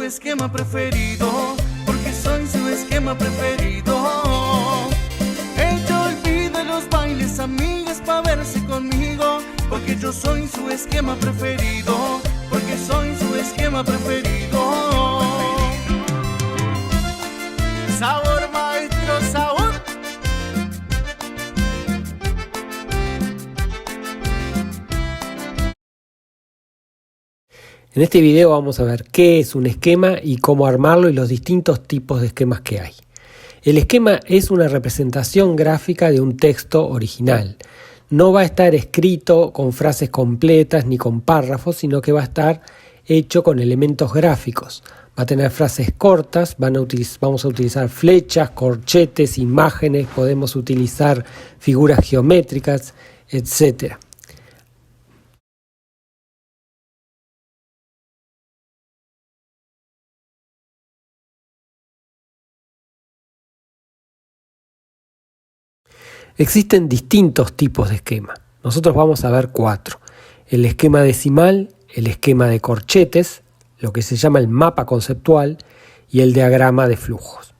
esquema preferido, porque soy su esquema preferido. Ella olvida los bailes, amigas, pa' verse conmigo, porque yo soy su esquema preferido, porque soy su esquema preferido. Sabor, maestro, sabor. En este video vamos a ver qué es un esquema y cómo armarlo y los distintos tipos de esquemas que hay. El esquema es una representación gráfica de un texto original. No va a estar escrito con frases completas ni con párrafos, sino que va a estar hecho con elementos gráficos. Va a tener frases cortas, vamos a utilizar flechas, corchetes, imágenes, podemos utilizar figuras geométricas, etc. Existen distintos tipos de esquema. Nosotros vamos a ver 4. El esquema decimal, el esquema de corchetes, lo que se llama el mapa conceptual y el diagrama de flujos.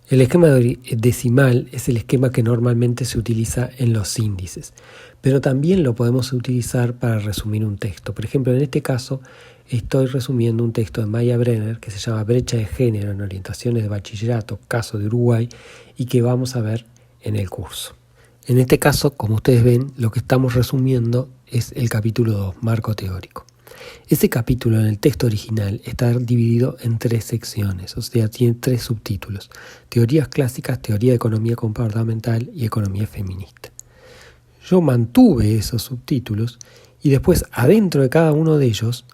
El esquema decimal es el esquema que normalmente se utiliza en los índices, pero también lo podemos utilizar para resumir un texto. Por ejemplo, en este caso estoy resumiendo un texto de Maya Brenner que se llama Brecha de Género en Orientaciones de Bachillerato, caso de Uruguay, y que vamos a ver en el curso. En este caso, como ustedes ven, lo que estamos resumiendo es el capítulo 2, Marco Teórico. Ese capítulo en el texto original está dividido en 3 secciones, o sea, tiene 3 subtítulos: Teorías clásicas, Teoría de Economía Comportamental y Economía Feminista. Yo mantuve esos subtítulos y después adentro de cada uno de ellos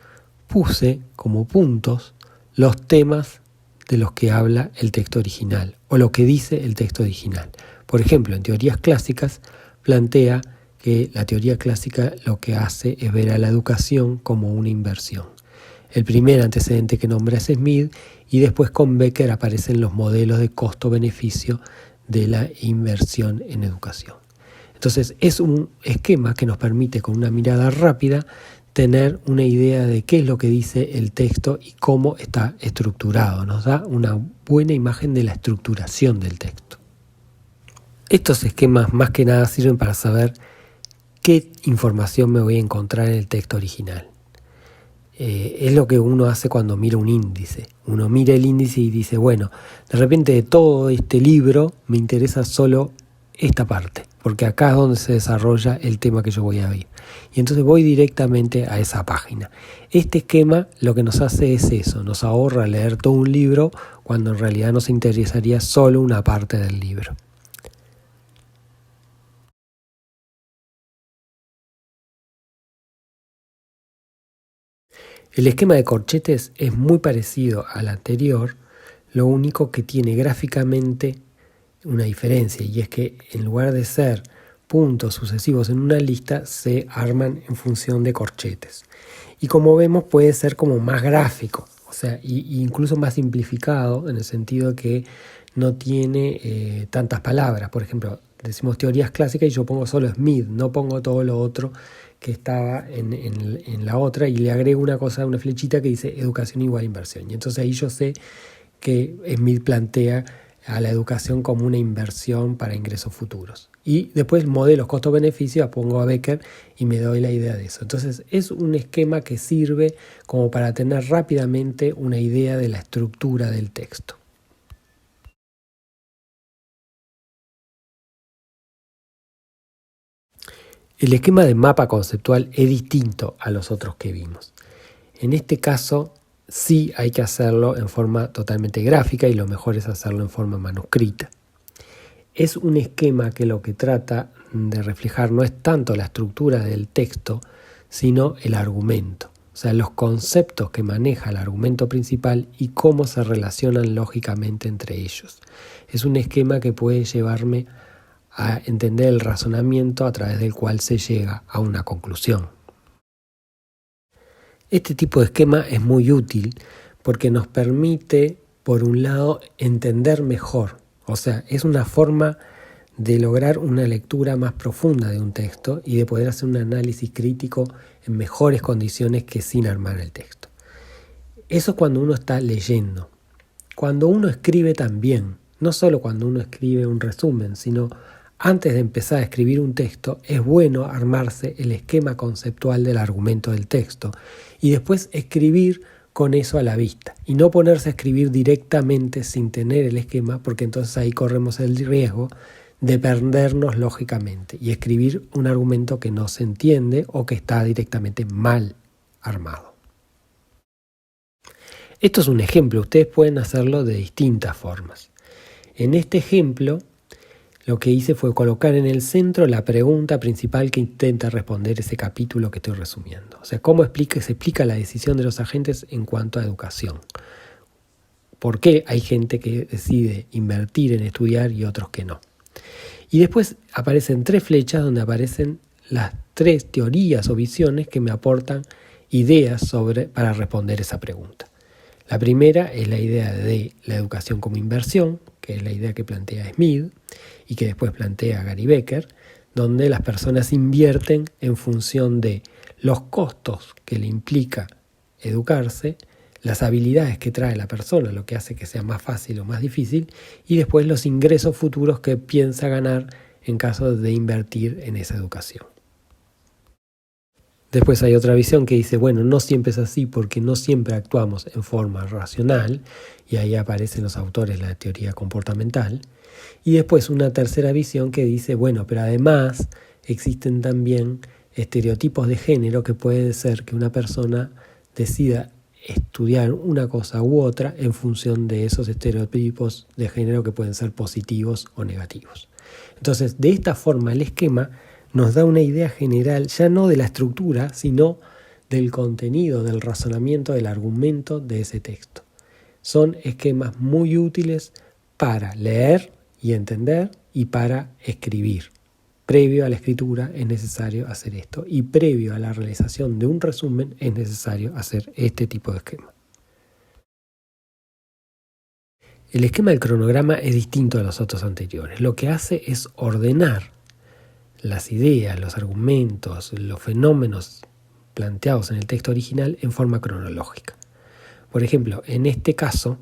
puse como puntos los temas de los que habla el texto original o lo que dice el texto original. Por ejemplo, en Teorías clásicas plantea que la teoría clásica lo que hace es ver a la educación como una inversión. El primer antecedente que nombra es Smith y después con Becker aparecen los modelos de costo-beneficio de la inversión en educación. Entonces es un esquema que nos permite con una mirada rápida tener una idea de qué es lo que dice el texto y cómo está estructurado. Nos da una buena imagen de la estructuración del texto. Estos esquemas más que nada sirven para saber qué información me voy a encontrar en el texto original. Es lo que uno hace cuando mira un índice. Uno mira el índice y dice, bueno, de repente de todo este libro me interesa solo esta parte, porque acá es donde se desarrolla el tema que yo voy a ver. Y entonces voy directamente a esa página. Este esquema lo que nos hace es eso, nos ahorra leer todo un libro cuando en realidad nos interesaría solo una parte del libro. El esquema de corchetes es muy parecido al anterior, lo único que tiene gráficamente una diferencia, y es que en lugar de ser puntos sucesivos en una lista, se arman en función de corchetes. Y como vemos puede ser como más gráfico, o sea, incluso más simplificado en el sentido que no tiene tantas palabras. Por ejemplo, decimos teorías clásicas y yo pongo solo Smith, no pongo todo lo otro que estaba en la otra y le agrego una cosa, una flechita que dice educación igual inversión. Y entonces ahí yo sé que Smith plantea a la educación como una inversión para ingresos futuros. Y después modelos costo-beneficio, pongo a Becker y me doy la idea de eso. Entonces es un esquema que sirve como para tener rápidamente una idea de la estructura del texto. El esquema de mapa conceptual es distinto a los otros que vimos. En este caso sí hay que hacerlo en forma totalmente gráfica y lo mejor es hacerlo en forma manuscrita. Es un esquema que lo que trata de reflejar no es tanto la estructura del texto, sino el argumento, o sea, los conceptos que maneja el argumento principal y cómo se relacionan lógicamente entre ellos. Es un esquema que puede llevarme a entender el razonamiento a través del cual se llega a una conclusión. Este tipo de esquema es muy útil porque nos permite, por un lado, entender mejor. O sea, es una forma de lograr una lectura más profunda de un texto y de poder hacer un análisis crítico en mejores condiciones que sin armar el texto. Eso es cuando uno está leyendo. Cuando uno escribe también, no solo cuando uno escribe un resumen, sino antes de empezar a escribir un texto, es bueno armarse el esquema conceptual del argumento del texto y después escribir con eso a la vista y no ponerse a escribir directamente sin tener el esquema, porque entonces ahí corremos el riesgo de perdernos lógicamente y escribir un argumento que no se entiende o que está directamente mal armado. Esto es un ejemplo, ustedes pueden hacerlo de distintas formas. En este ejemplo, lo que hice fue colocar en el centro la pregunta principal que intenta responder ese capítulo que estoy resumiendo. O sea, ¿cómo se explica la decisión de los agentes en cuanto a educación? ¿Por qué hay gente que decide invertir en estudiar y otros que no? Y después aparecen 3 flechas donde aparecen las 3 teorías o visiones que me aportan ideas para responder esa pregunta. La primera es la idea de la educación como inversión, que es la idea que plantea Smith y que después plantea Gary Becker, donde las personas invierten en función de los costos que le implica educarse, las habilidades que trae la persona, lo que hace que sea más fácil o más difícil, y después los ingresos futuros que piensa ganar en caso de invertir en esa educación. Después hay otra visión que dice, bueno, no siempre es así porque no siempre actuamos en forma racional, y ahí aparecen los autores de la teoría comportamental. Y después una tercera visión que dice, bueno, pero además existen también estereotipos de género que puede ser que una persona decida estudiar una cosa u otra en función de esos estereotipos de género que pueden ser positivos o negativos. Entonces, de esta forma el esquema nos da una idea general, ya no de la estructura, sino del contenido, del razonamiento, del argumento de ese texto. Son esquemas muy útiles para leer y entender y para escribir. Previo a la escritura es necesario hacer esto y previo a la realización de un resumen es necesario hacer este tipo de esquema. El esquema del cronograma es distinto a los otros anteriores. Lo que hace es ordenar las ideas, los argumentos, los fenómenos planteados en el texto original en forma cronológica. Por ejemplo, en este caso,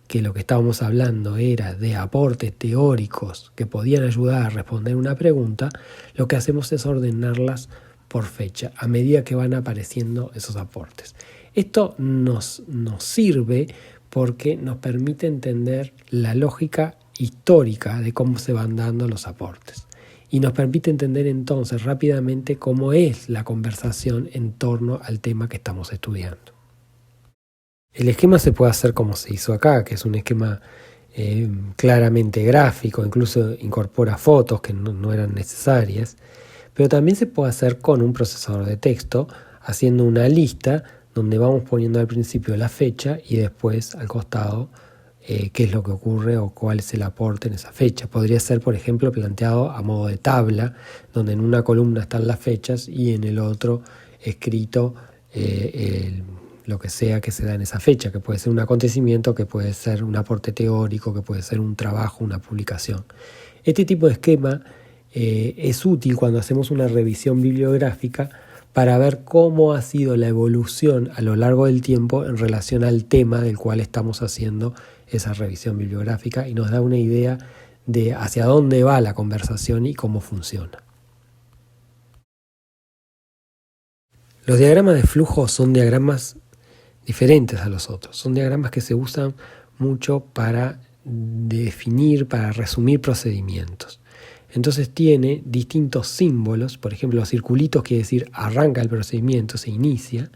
que lo que estábamos hablando era de aportes teóricos que podían ayudar a responder una pregunta, lo que hacemos es ordenarlas por fecha, a medida que van apareciendo esos aportes. Esto nos sirve porque nos permite entender la lógica histórica de cómo se van dando los aportes. Y nos permite entender entonces rápidamente cómo es la conversación en torno al tema que estamos estudiando. El esquema se puede hacer como se hizo acá, que es un esquema claramente gráfico, incluso incorpora fotos que no eran necesarias, pero también se puede hacer con un procesador de texto, haciendo una lista donde vamos poniendo al principio la fecha y después al costado qué es lo que ocurre o cuál es el aporte en esa fecha. Podría ser, por ejemplo, planteado a modo de tabla, donde en una columna están las fechas y en el otro escrito lo que sea que se da en esa fecha, que puede ser un acontecimiento, que puede ser un aporte teórico, que puede ser un trabajo, una publicación. Este tipo de esquema es útil cuando hacemos una revisión bibliográfica para ver cómo ha sido la evolución a lo largo del tiempo en relación al tema del cual estamos haciendo esa revisión bibliográfica y nos da una idea de hacia dónde va la conversación y cómo funciona. Los diagramas de flujo son diagramas diferentes a los otros. Son diagramas que se usan mucho para definir, para resumir procedimientos. Entonces tiene distintos símbolos, por ejemplo, los circulitos quiere decir arranca el procedimiento, se inicia,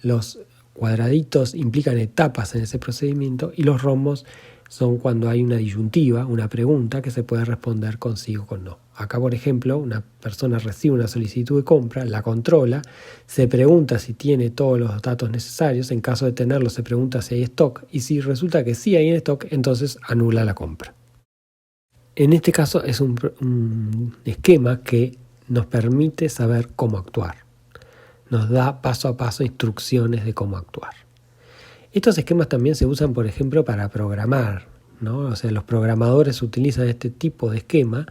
los cuadraditos implican etapas en ese procedimiento y los rombos son cuando hay una disyuntiva, una pregunta que se puede responder con sí o con no. Acá, por ejemplo, una persona recibe una solicitud de compra, la controla, se pregunta si tiene todos los datos necesarios, en caso de tenerlos se pregunta si hay stock y si resulta que sí hay en stock, entonces anula la compra. En este caso es un esquema que nos permite saber cómo actuar. Nos da paso a paso instrucciones de cómo actuar. Estos esquemas también se usan, por ejemplo, para programar, ¿no? O sea, los programadores utilizan este tipo de esquema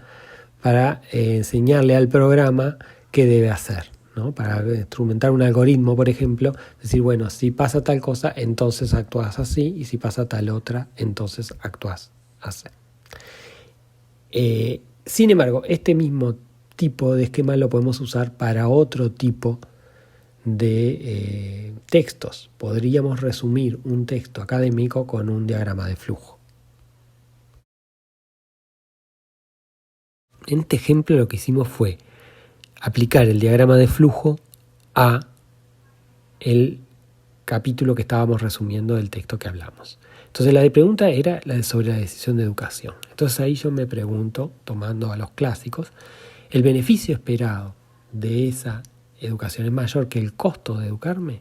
para enseñarle al programa qué debe hacer, ¿no? Para instrumentar un algoritmo, por ejemplo, decir, bueno, si pasa tal cosa, entonces actúas así, y si pasa tal otra, entonces actúas así. Sin embargo, este mismo tipo de esquema lo podemos usar para otro tipo de textos. Podríamos resumir un texto académico con un diagrama de flujo. En este ejemplo lo que hicimos fue aplicar el diagrama de flujo a el capítulo que estábamos resumiendo del texto que hablamos. Entonces la pregunta era sobre la decisión de educación. Entonces ahí yo me pregunto, tomando a los clásicos, ¿el beneficio esperado de esa educación es mayor que el costo de educarme?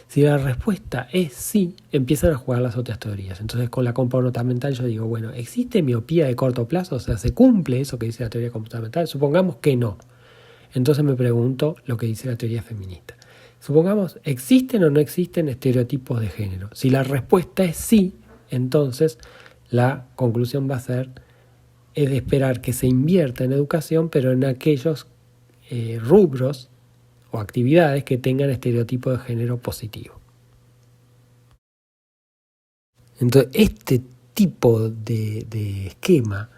Si la respuesta es sí, empiezan a jugar las otras teorías. Entonces con la comportamental yo digo, bueno, ¿existe miopía de corto plazo? O sea, ¿se cumple eso que dice la teoría comportamental? Supongamos que no. Entonces me pregunto lo que dice la teoría feminista. Supongamos, ¿existen o no existen estereotipos de género? Si la respuesta es sí, entonces la conclusión va a ser es de esperar que se invierta en educación, pero en aquellos rubros o actividades que tengan estereotipo de género positivo. Entonces, este tipo de esquema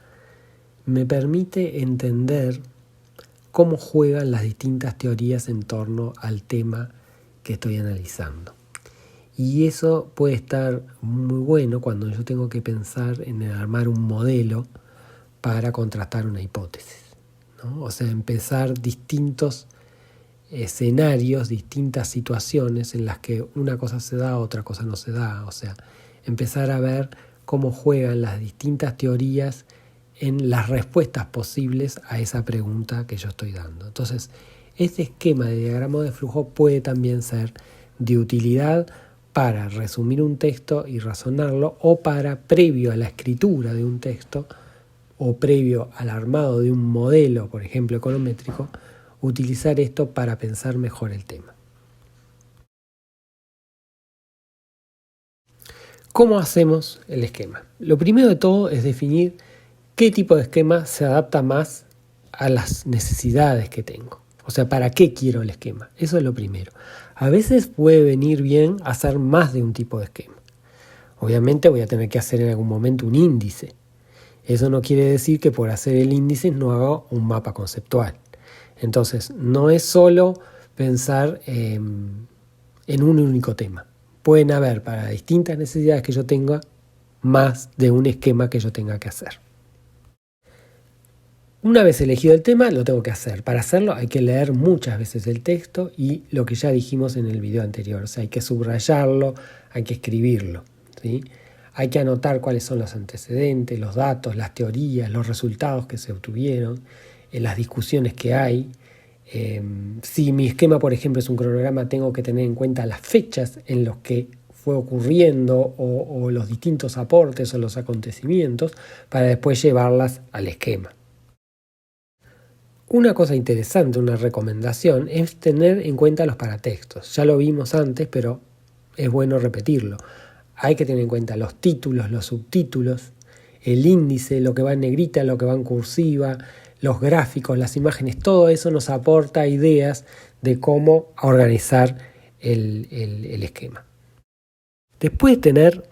me permite entender cómo juegan las distintas teorías en torno al tema que estoy analizando. Y eso puede estar muy bueno cuando yo tengo que pensar en armar un modelo para contrastar una hipótesis, ¿no? O sea, empezar distintos escenarios, distintas situaciones en las que una cosa se da, otra cosa no se da. O sea, empezar a ver cómo juegan las distintas teorías en las respuestas posibles a esa pregunta que yo estoy dando. Entonces, este esquema de diagrama de flujo puede también ser de utilidad para resumir un texto y razonarlo, o para, previo a la escritura de un texto, o previo al armado de un modelo, por ejemplo, econométrico, utilizar esto para pensar mejor el tema. ¿Cómo hacemos el esquema? Lo primero de todo es definir qué tipo de esquema se adapta más a las necesidades que tengo. O sea, ¿para qué quiero el esquema? Eso es lo primero. A veces puede venir bien hacer más de un tipo de esquema. Obviamente voy a tener que hacer en algún momento un índice. Eso no quiere decir que por hacer el índice no haga un mapa conceptual. Entonces, no es solo pensar en un único tema. Pueden haber para distintas necesidades que yo tenga más de un esquema que yo tenga que hacer. Una vez elegido el tema, lo tengo que hacer. Para hacerlo hay que leer muchas veces el texto y lo que ya dijimos en el video anterior. O sea, hay que subrayarlo, hay que escribirlo, ¿sí? Hay que anotar cuáles son los antecedentes, los datos, las teorías, los resultados que se obtuvieron, las discusiones que hay. Si mi esquema, por ejemplo, es un cronograma, tengo que tener en cuenta las fechas en las que fue ocurriendo o los distintos aportes o los acontecimientos para después llevarlas al esquema. Una cosa interesante, una recomendación, es tener en cuenta los paratextos. Ya lo vimos antes, pero es bueno repetirlo. Hay que tener en cuenta los títulos, los subtítulos, el índice, lo que va en negrita, lo que va en cursiva, los gráficos, las imágenes. Todo eso nos aporta ideas de cómo organizar el esquema. Después de tener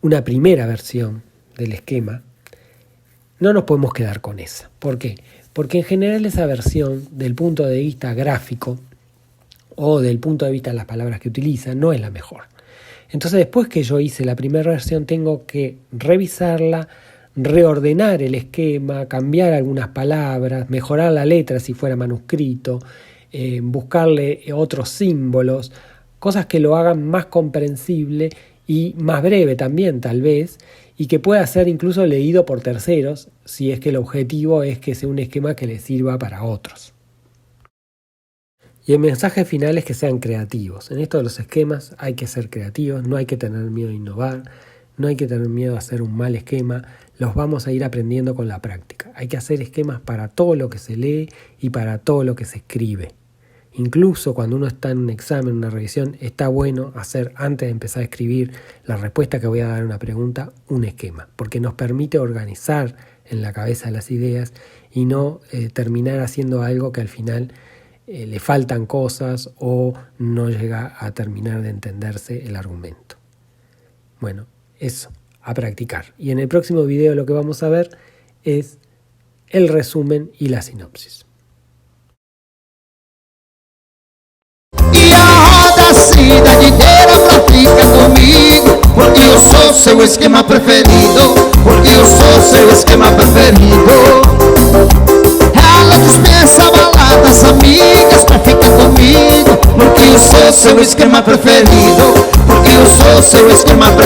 una primera versión del esquema, no nos podemos quedar con esa. ¿Por qué? Porque en general esa versión, del punto de vista gráfico o del punto de vista de las palabras que utiliza, no es la mejor. Entonces, después que yo hice la primera versión, tengo que revisarla, reordenar el esquema, cambiar algunas palabras, mejorar la letra si fuera manuscrito, buscarle otros símbolos, cosas que lo hagan más comprensible y más breve también, tal vez, y que pueda ser incluso leído por terceros, si es que el objetivo es que sea un esquema que le sirva para otros. Y el mensaje final es que sean creativos. En esto de los esquemas hay que ser creativos, no hay que tener miedo a innovar, no hay que tener miedo a hacer un mal esquema, los vamos a ir aprendiendo con la práctica. Hay que hacer esquemas para todo lo que se lee y para todo lo que se escribe. Incluso cuando uno está en un examen, una revisión, está bueno hacer, antes de empezar a escribir la respuesta que voy a dar a una pregunta, un esquema, porque nos permite organizar en la cabeza las ideas y no terminar haciendo algo que al final le faltan cosas o no llega a terminar de entenderse el argumento. Bueno, eso, a practicar. Y en el próximo video lo que vamos a ver es el resumen y la sinopsis. E a roda cidade inteira pratica comigo, porque eu sou seu esquema preferido, porque eu sou seu esquema preferido. Ela dispensa baladas amigas pra ficar comigo, porque eu sou seu esquema preferido, porque eu sou seu esquema preferido.